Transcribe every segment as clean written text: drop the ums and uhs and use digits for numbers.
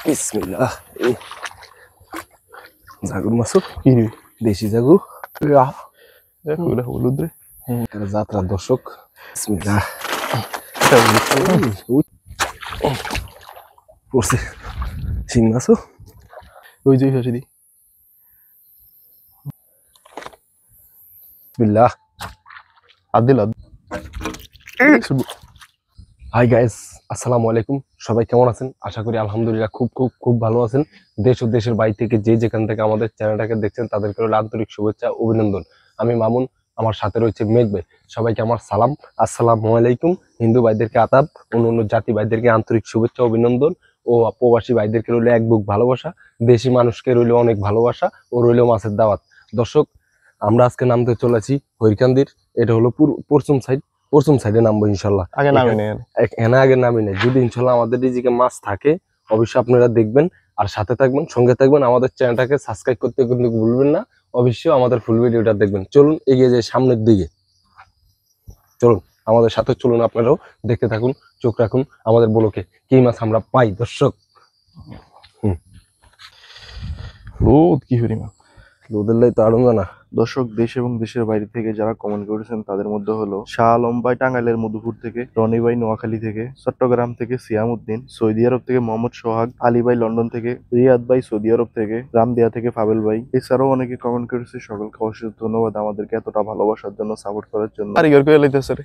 বিসমিল্লাহ। জাগুর মাছ কি দেশি জাগু হলুদ রে যাত্রার দর্শক। বিসমিল্লাহ পড়ছে শিং মাছ। ওই যে হাসি দি বিসমিল্লাহ। আদিল হাই গাইস, আসসালামু আলাইকুম। সবাই কেমন আছেন? আশা করি আলহামদুলিল্লাহ খুব খুব খুব ভালো আছেন। দেশ ও দেশের বাইরে থেকে যে যেখান থেকে আমাদের চ্যানেলটাকে দেখছেন তাদেরকে রইল আন্তরিক শুভেচ্ছা, অভিনন্দন। আমি মামুন, আমার সাথে রয়েছে মেঘ ভাই। সবাইকে আমার সালাম, আসসালামু আলাইকুম। হিন্দু ভাইদেরকে আদাব, অন্য জাতি ভাইদেরকে আন্তরিক শুভেচ্ছা, অভিনন্দন। ও প্রবাসী ভাইদেরকে রইল এক বুক ভালোবাসা, দেশি মানুষকে রইল অনেক ভালোবাসা ও রইল মাছের দাওয়াত। দর্শক, আমরা আজকে নামতে চলেছি হরিকান্দির। এটা হলো পশ্চিম সাইডে নামবো ইনশাল্লাহ। আগে নামে নেই এখানে আগে নামি নেই। যদি ইনশাল্লাহ আমাদের রিজিকে মাছ থাকে অবশ্যই আপনারা দেখবেন আর সাথে থাকবেন, সঙ্গে থাকবেন। আমাদের চ্যানেলটাকে সাবস্ক্রাইব করতে কিন্তু ভুলবেন না। অবশ্যই আমাদের ফুল ভিডিওটা দেখবেন। চলুন এগিয়ে যাই সামনের দিকে। চলুন আমাদের সাথে চলুন, আপনারাও দেখতে থাকুন, চোখ রাখুন আমাদের ব্লকে কি মাছ আমরা পাই। দর্শক রোদ কি পরিমাণ রোদের লাই তো আড়ুন জানা। দর্শক, দেশ এবং দেশের বাইরে থেকে যারা কমেন্ট করেছেন তাদের মধ্যে হলো শাহ আলম ভাই টাঙ্গাইলের মধুপুর থেকে, রনি ভাই নোয়াখালী থেকে, চট্টগ্রাম থেকে সিয়াম উদ্দিন, সৌদি আরব থেকে মোহাম্মদ সোহাগ, আলী ভাই লন্ডন থেকে, রিয়াদ ভাই সৌদি আরব থেকে, রামদিয়া থেকে ফাবেল ভাই। এছাড়াও অনেকে কমেন্ট করেছে। সকলকে অশেষ ধন্যবাদ আমাদেরকে এতটা ভালোবাসার জন্য, সাপোর্ট করার জন্য। কারিগর কে লাইতেছে রে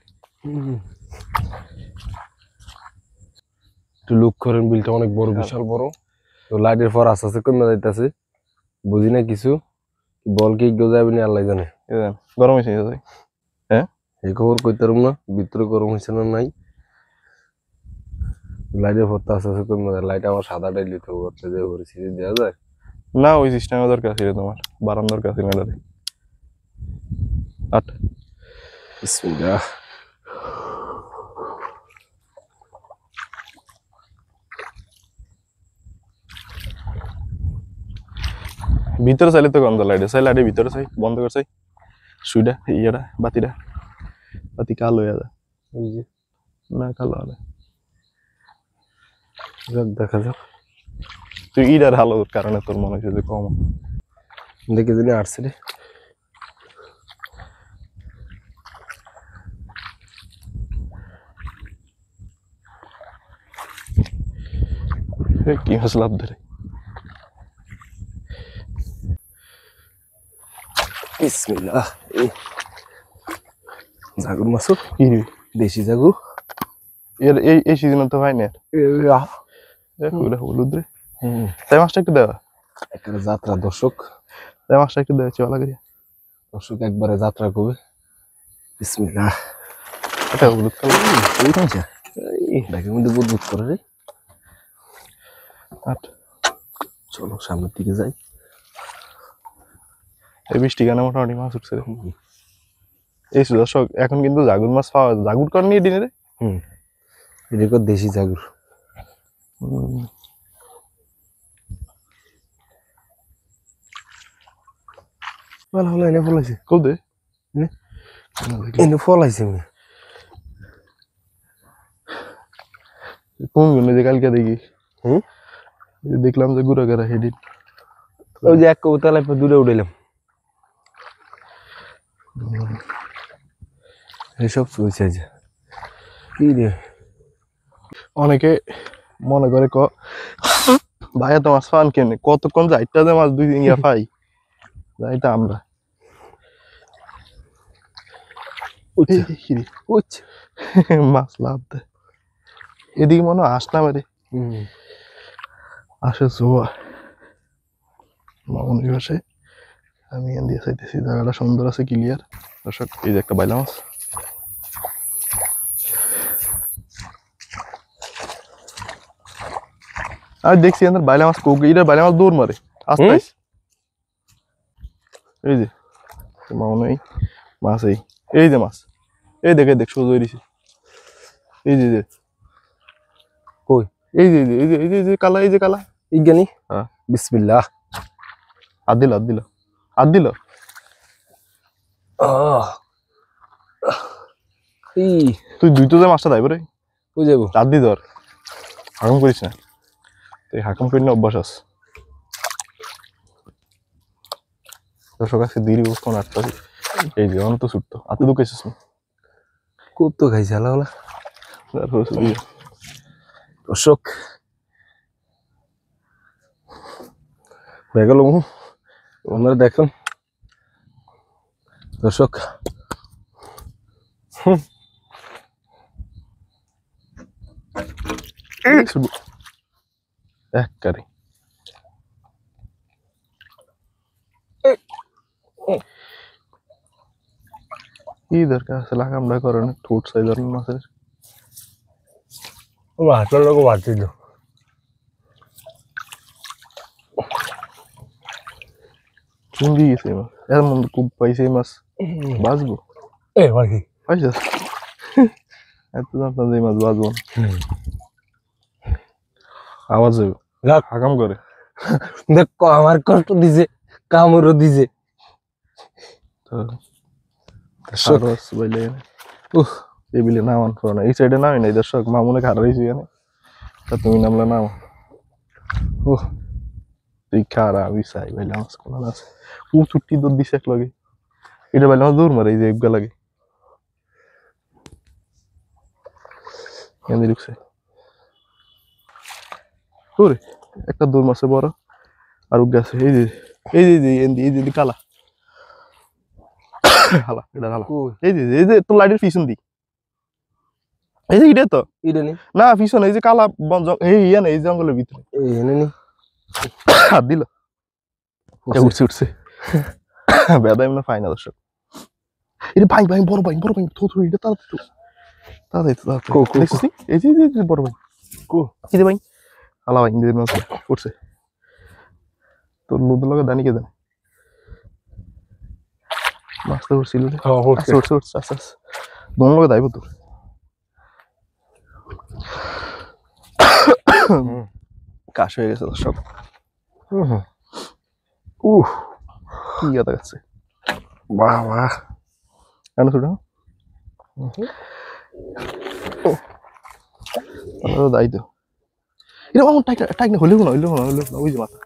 একটু লুক করেন, বিলটা অনেক বড়, বিশাল বড়। তো লাইটের পর আস্তে আস্তে কমে যাইতেছে, বুঝি না কিছু। বল কি কেউ যাবে না আল্লাহ জানে। গরম হয়েছে হ্যাঁ, এই খবর কইতারুম না, ভিতরে গরম হয়েছে না নাই। লাইটের পর আস্তে আস্তে কমে যায়। লাইট আমার সাদা ডাইলি তো করতে যে পরিস্থিতি দেওয়া যায় না ওই সিস্টেমের দরকার ছিল, তোমার বারান দরকার ছিল না। আট বিসমিল্লাহ। ভিতরে চাইলে তো গন্ধ লাইটে চাই, লাইটের ভিতরে চাই, বন্ধ করে চাই। সুইটা ইয়েটা বাতি কালো হয়ে যায় না, কালো হবে। দেখা যাক। তুই ইটার আলোর কারণে তোর মনে হচ্ছে যে কম দেখে দিনে আসছে রে। কি মাছ লাভ ধরে। বিসমিল্লাহ। জাগুর মাছ কি দেশি জাগু এর এই সিজনে তো হয় না। হলুদ রে তাই মাছটা একটু দেওয়া, একটা যাত্রা দর্শক। তাই মাছটা একটু দেওয়া চলা করিয়া দর্শক একবারে যাত্রা করবে। বিসমিল্লাহ। এটা হলুদ কালার ব্যাগের মধ্যে বুদবুদ করে রে। আট চলো সামনের দিকে যাই। এই বৃষ্টি গানে মোটামুটি মাছ উঠছে রে। এই দর্শক, এখন কিন্তু জাগুর মাছ পাওয়া, জাগুর কর নিয়ে দিনে রে। এটা দেশি জাগুর। ভালো হলো, এনে ফলাইছে। কোদে এনে ফলাইছে কোন গুলো যে কালকে দেখি দেখলাম যে গুড়া গাড়া হেডিন। ওই যে এক কবুতর দূরে উঠাইলাম। এসব চলছে যে কি রে। অনেকে মনে করে ভাইয়া তো মাছ পান কেন, কতক্ষণ যাইটা যে মাছ দুই দিন ইয়া পাই যাইটা আমরা মাছ লাভ দেয়। এদিকে মনে হয় আস না মারে আসে জোয়া মামুনির বাসায়। আমি এন দিয়ে চাইতেছি, জায়গাটা সুন্দর আছে, ক্লিয়ার। দর্শক, এই যে একটা বাইলা মাছ। আমি দেখছি এদের বাইলা মাছ এটা বাইলা মাছ দৌড় মারে আস্তে আস্তে। এই যে মামুনি মাছ, এই যে মাছ, এই দেখে দেখ সোজা দিছে। এই যে কই এই যে এই যে এই যে কালা, এই যে কালা ইজ্ঞানী। হ্যাঁ বিসমিল্লাহ। হাত দিল তুই দুই তো যে মাছটা যাইব রে। কই যাবো? হাত দি ধর, আরাম করিস না। তুই হাকাম করে অভ্যাস আছে দর্শক আজকে দেরি কোন আটটা এই যে অন্ত ছুটত আর তুই দুঃখেছিস না খুব তো খাইছে আলাওলা তারপর দর্শক হয়ে গেল আপনারা দেখুন দর্শক একবারে কি দরকার আছে লাগামটা করেন ঠোঁট সাইজ মাছের হাতের লোক বাড়ছিল চিংড়ি গেছে মাছ এর মধ্যে খুব পাইছে এই মাছ বাঁচবো এ ভাই পাইছিস এত জানতাম যে এই মাছ বাঁচবো না। আওয়াজ হবে হাকাম করে দেখ আমার কষ্ট দিছে কামড়ও দিছে তো দর্শক বলে উহ টেবিলে নামান পড়ো না এই সাইডে নামি নাই দর্শক মামুনে খারাইছি এখানে তা তুমি নামলে নাও উহ তুই খারা আমি চাই ভাইলে আমার কোন আছে ও ছুটি দৌড় দিছে এক লগে এটা ভাইলে আমার দৌড় মারে এই যে একগা লাগে এনে ঢুকছে ওরে একটা দৌড় মারছে বড় আর উগ গেছে এই যে কালা হালা এটা হালা এই যে তোর লাইটের পিছন দি এই যে এটা তো এটা নি না পিছন এই যে কালা বন এই ইয়া না এই জঙ্গলের ভিতরে এই এনে নি হাত দিল উঠছে বেদা এমন ফাইনা দর্শক এটা ভাই বড় ভাই থো এটা তাড়াতাড়ি দেখছিস এই যে বড় ভাই কো কি রে ভাই হালা ভাই ইন্দ্রের মতো উঠছে তোর লুদ লগে দানি কে দেন মাছটা উঠছিল রে উঠছে আচ্ছা দোন লগে দাইব তোর কাশ হয়ে গেছে দর্শক কি গাদা গেছে বাহ বাহ কেন ছোট দাই তো এরকম আমার টাইক না হইলেও না ওই যে মাথা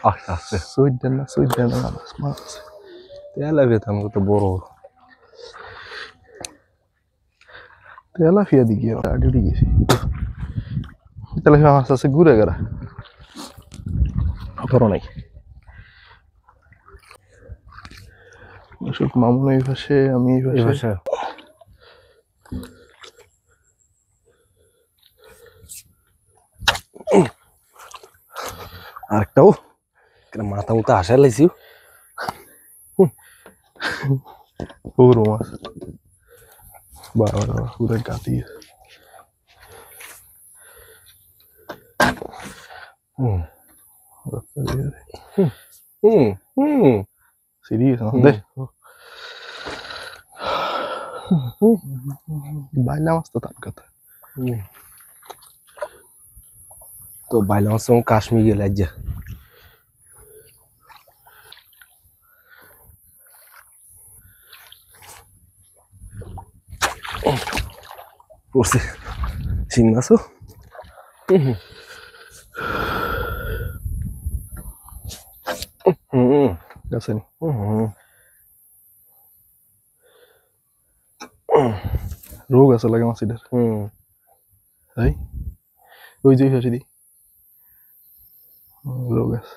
আস্তে আস্তে সুইট দেন না মাছ তেলা বেতন কত বড় তেলাফিয়া দিকে ডিউটি গেছি তেলাফিয়া মাছ আছে ঘুরে গেরা ধরো নাই মামুন এই পাশে আমি এই পাশে আরেকটাও মাথা মতো আসা লাইছি পুরো মাছ বাবা পুরো গাতি সিরিয়াস দে বাইলা মাছ তো তার কথা তো বাইলা মাছ কাশ্মীর গেলে যা পড়ছে শিং মাছও গেছে নি রোগ আছে লাগে মাছিটার তাই ওই যে হাসি দি রোগ আছে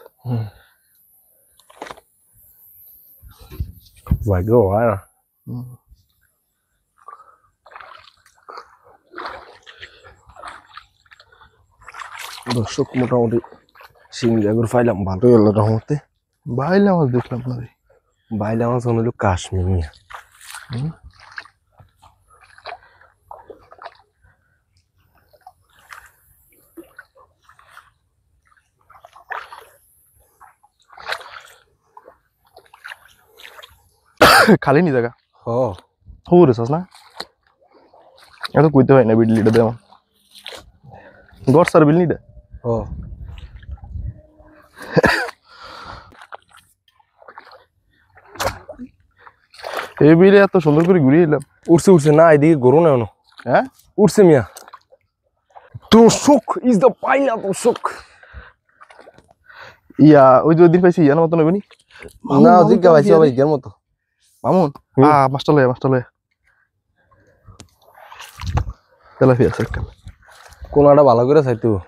ভাগ্য হয় না দর্শক মোটামুটি শিং জাগর পাইলাম ভালোই হলো রহমতে বাইলা মাছ দেখলাম না বাইলা মাছ হলো কাশ্মীর খালি নি জায়গা হ রেছাস না এত কইতে হয় না বিডলিটা দেওয়া গড় সার বিল নিটা এই বিলে এত সুন্দর করে ঘুরিয়ে এলাম। উঠছে না এদিকে গরু না এখনো। হ্যাঁ উঠছে মিয়া। দর্শক ইজ দ্য পাইলা দর্শক। ইয়া ওই যে ওই দিন পাইছি ইয়ার মতন হবে নি? না জিজ্ঞা পাইছি ভাই এর মতো। মামুন মাছটা লয়া তেলাপিয়া আছে একটা। কোনাটা ভালো করে চাইতে হবে।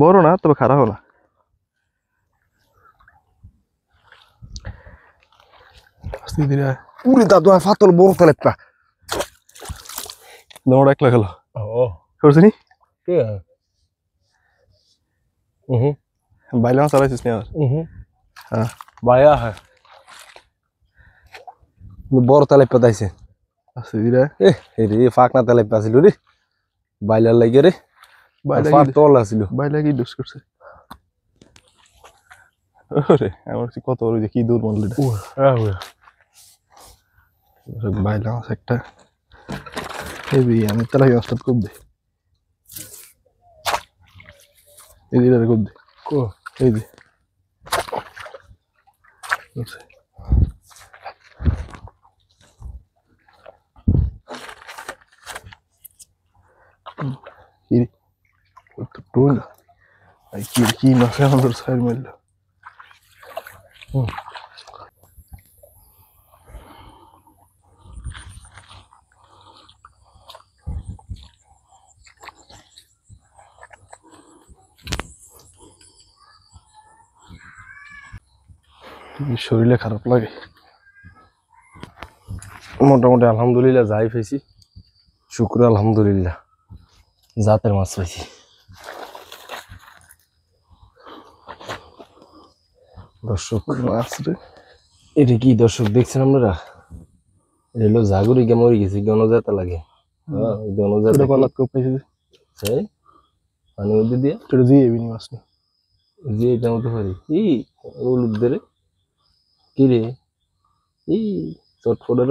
বড় না তবে খারাপ না। উরে দাদু ফাতল বড় তেলেপটা। দৌড় একলা গেল ও করছি নি? কে বাইলে মাছ চালাইছিস নি আর? হ্যাঁ বাইয়া হ্যাঁ বড় তেলেপটা দাইছে। আছে দিরা রে ফাঁকনা তেলেপটা ছিল রে বাইলার লাগে রে। তল আছিল বাইলে কি ডুস করছে? ওরে আমার কত বড় যে কি দূর মারল এটা। বাইলে মাছ একটা হেভি। আমি তেলাপিয়া মাছটা খুব দে এই দিরা খুব দে এই দে টুল কি মাছ আমাদের সাইড মারল। শরীরে খারাপ লাগে। মোটামুটি আলহামদুলিল্লাহ যাই পেয়েছি শুক্র আলহামদুলিল্লাহ জাতের মাছ পাইছি। দর্শক এটা কি দর্শক দেখছেন আপনারা? এটা হলো জাগরিকা মরে গেছে গণজাতা লাগে। পানির মধ্যে দিয়ে মাছ নি যে এটা মতো পারি এই হলুদ ধরে কি রে এই চটফটের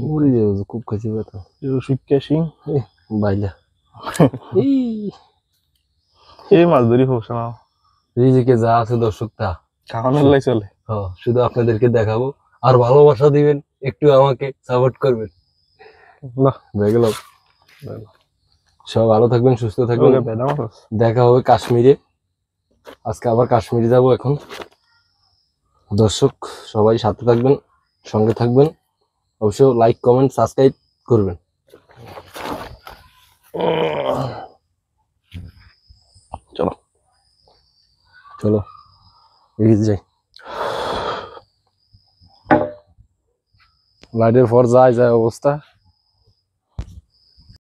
মরে যাবে খুব খাইছি ব্যথা শিক্ষা সিং বাইলা এই মাছ ধরি হোস না রিজিকে যা আছে দর্শক তা খাওয়ানোর লাই চলে। শুধু আপনাদেরকে দেখাবো আর ভালোবাসা দিবেন একটু আমাকে সাপোর্ট করবেন। দেখলাম সব ভালো থাকবেন সুস্থ থাকবেন। দেখা হবে কাশ্মীরে। আজকে আবার কাশ্মীরে যাব এখন। দর্শক সবাই সাথে থাকবেন সঙ্গে থাকবেন অবশ্যই লাইক কমেন্ট সাবস্ক্রাইব করবেন। চলো চলো এগিয়ে যাই। লাইটের পর যায় অবস্থা।